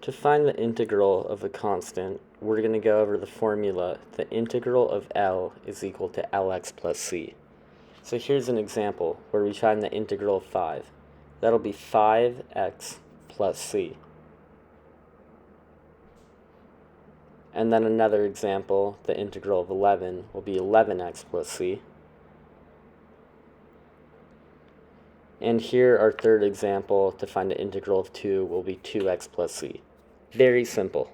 To find the integral of a constant, we're going to go over the formula. The integral of L is equal to Lx plus c. So here's an example where we find the integral of 5. That'll be 5x plus c. And then another example, the integral of 11 will be 11x plus c. And here our third example to find the integral of 2 will be 2x plus c. Very simple.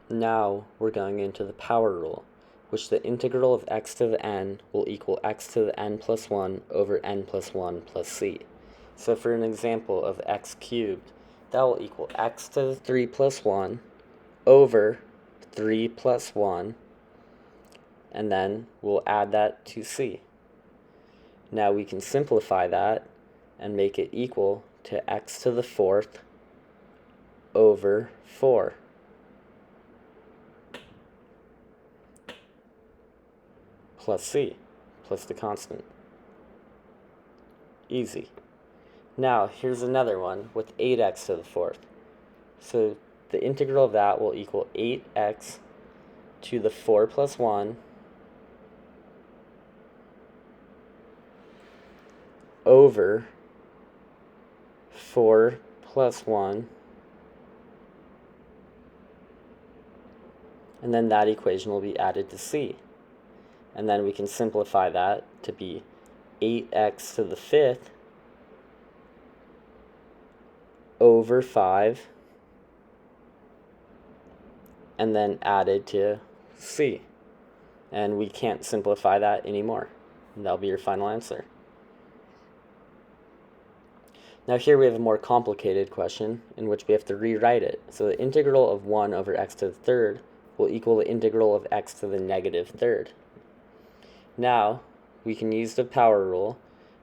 Now we're going into the power rule, which the integral of x to the n will equal x to the n plus 1 over n plus 1 plus c. So for an example of x cubed, that will equal x to the 3 plus 1 over 3 plus 1, and then we'll add that to c. Now we can simplify that and make it equal to x to the 4th over 4. Plus c, plus the constant. Easy. Now here's another one with 8x to the 4th. So the integral of that will equal 8x to the 4 plus 1 over 4 plus 1, and then that equation will be added to c. And then we can simplify that to be 8x to the 5th over 5, and then added to c. And we can't simplify that anymore. And that'll be your final answer. Now here we have a more complicated question in which we have to rewrite it. So the integral of 1 over x to the 3rd will equal the integral of x to the negative 3rd. Now we can use the power rule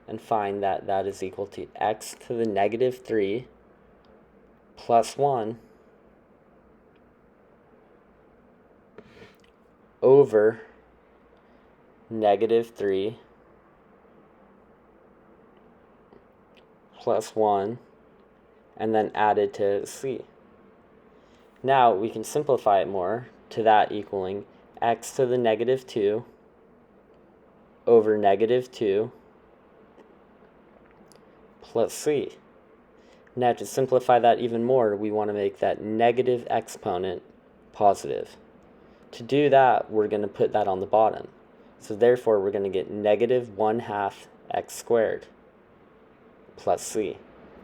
and find that that is equal to x to the negative 3 plus 1 over negative 3 plus 1, and then added to c. Now we can simplify it more to that equaling x to the negative 2 over negative 2 plus c. Now to simplify that even more, we want to make that negative exponent positive. To do that, we're going to put that on the bottom. So therefore, we're going to get negative 1/2 x squared plus c.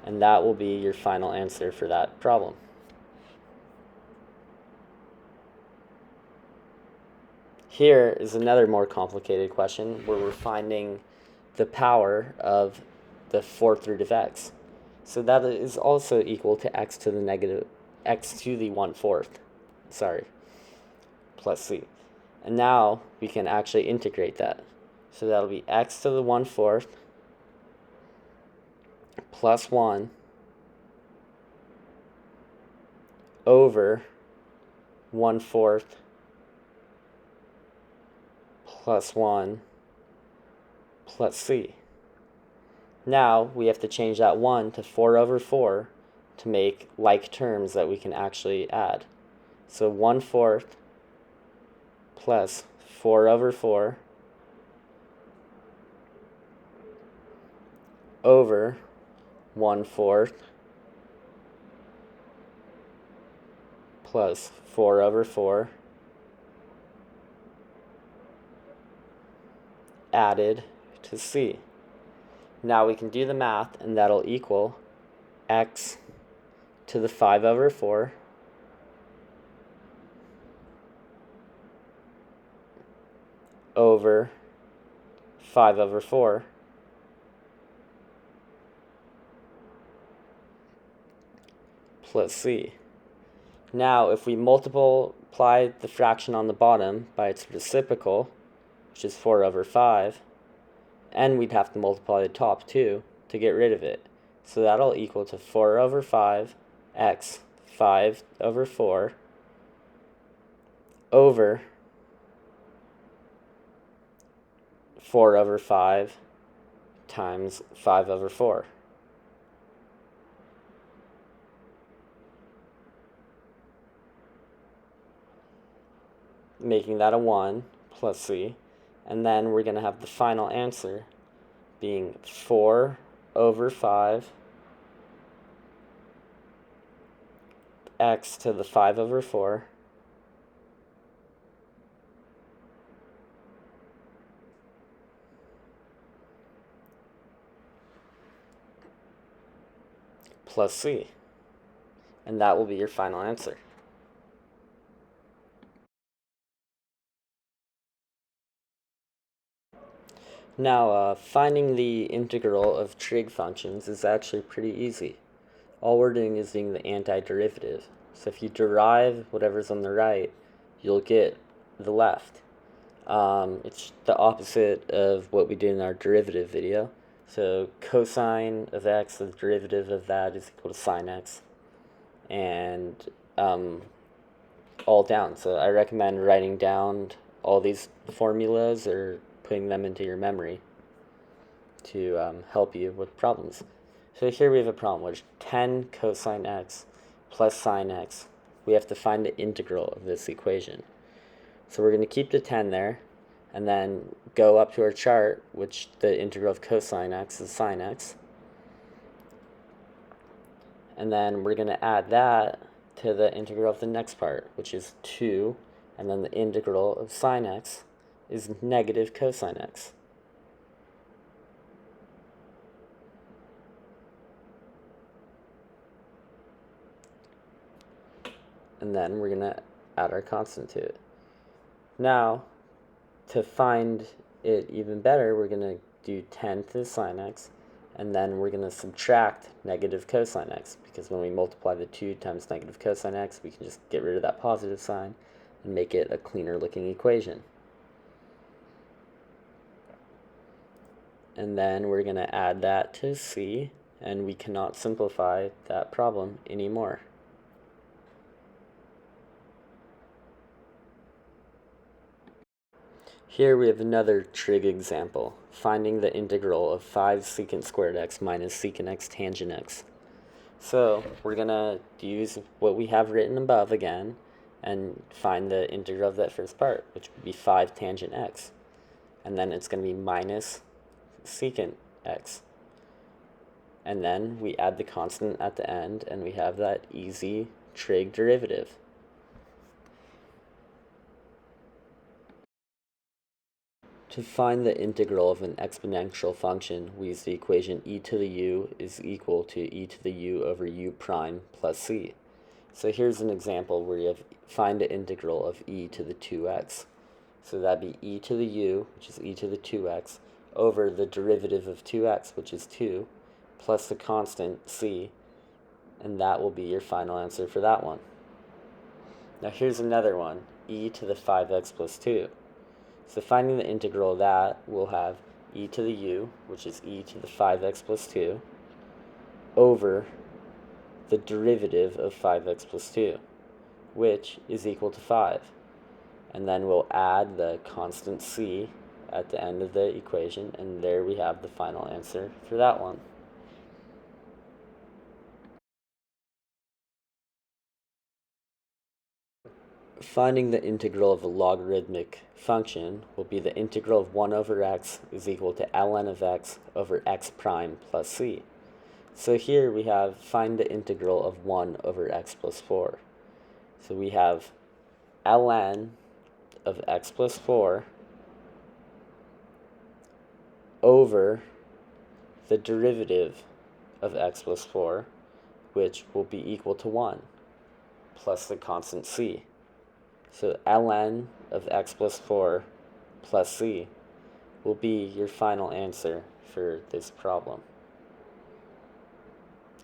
And that will be your final answer for that problem. Here is another more complicated question where we're finding the power of the 4th root of x. So that is also equal to x to the negative x to the 1/4, plus c. And now we can actually integrate that. So that'll be x to the 1/4 plus 1 over 1/4 plus 1 plus c. Now we have to change that 1 to 4 over 4 to make like terms that we can actually add. So 1/4 plus 4 over 4 over 1/4 plus 4 over 4 added to c. Now we can do the math, and that'll equal x to the 5 over 4 over 5 over 4 plus c. Now if we multiply the fraction on the bottom by its reciprocal, which is 4 over 5, and we'd have to multiply the top too to get rid of it. So that'll equal to 4 over 5 x 5 over 4 over 4 over 5 times 5 over 4. Making that a 1 plus c. And then we're going to have the final answer being 4 over 5 x to the 5 over 4 plus c. And that will be your final answer. Now, finding the integral of trig functions is actually pretty easy. All we're doing is doing the antiderivative. So if you derive whatever's on the right, you'll get the left. It's the opposite of what we did in our derivative video. So cosine of x, the derivative of that is equal to sine x. And all down. So I recommend writing down all these formulas or putting them into your memory to help you with problems. So here we have a problem which 10 cosine x plus sine x. We have to find the integral of this equation. So we're going to keep the 10 there and then go up to our chart, which the integral of cosine x is sine x. And then we're going to add that to the integral of the next part, which is 2, and then the integral of sine x is negative cosine x. And then we're going to add our constant to it. Now, to find it even better, we're going to do 10 to the sine x, and then we're going to subtract negative cosine x, because when we multiply the 2 times negative cosine x, we can just get rid of that positive sign and make it a cleaner looking equation. And then we're going to add that to c, and we cannot simplify that problem anymore. Here we have another trig example, finding the integral of 5 secant squared x minus secant x tangent x. So we're going to use what we have written above again and find the integral of that first part, which would be 5 tangent x. And then it's going to be minus secant x. And then we add the constant at the end, and we have that easy trig derivative. To find the integral of an exponential function, we use the equation e to the u is equal to e to the u over u prime plus c. So here's an example where you have find the integral of e to the 2x. So that'd be e to the u, which is e to the 2x, over the derivative of 2x, which is 2, plus the constant c, and that will be your final answer for that one. Now here's another one, e to the 5x plus 2. So finding the integral of that, we'll have e to the u, which is e to the 5x plus 2, over the derivative of 5x plus 2, which is equal to 5. And then we'll add the constant c at the end of the equation, and there we have the final answer for that one. Finding the integral of a logarithmic function will be the integral of 1 over x is equal to ln of x over x prime plus c. So here we have find the integral of 1 over x plus 4. So we have ln of x plus 4 over the derivative of x plus 4, which will be equal to 1, plus the constant c. So ln of x plus 4 plus c will be your final answer for this problem.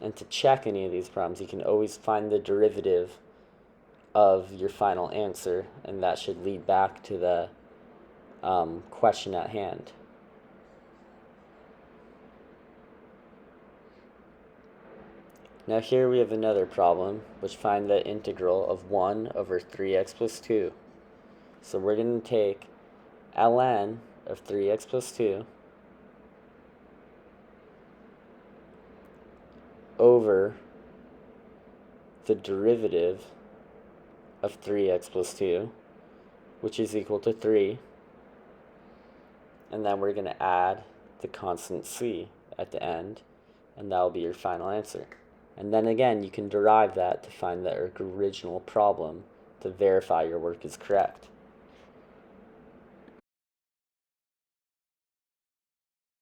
And to check any of these problems, you can always find the derivative of your final answer, and that should lead back to the question at hand. Now here we have another problem, which find the integral of 1 over 3x plus 2. So we're going to take ln of 3x plus 2 over the derivative of 3x plus 2, which is equal to 3. And then we're going to add the constant c at the end, and that will be your final answer. And then again, you can derive that to find the original problem to verify your work is correct.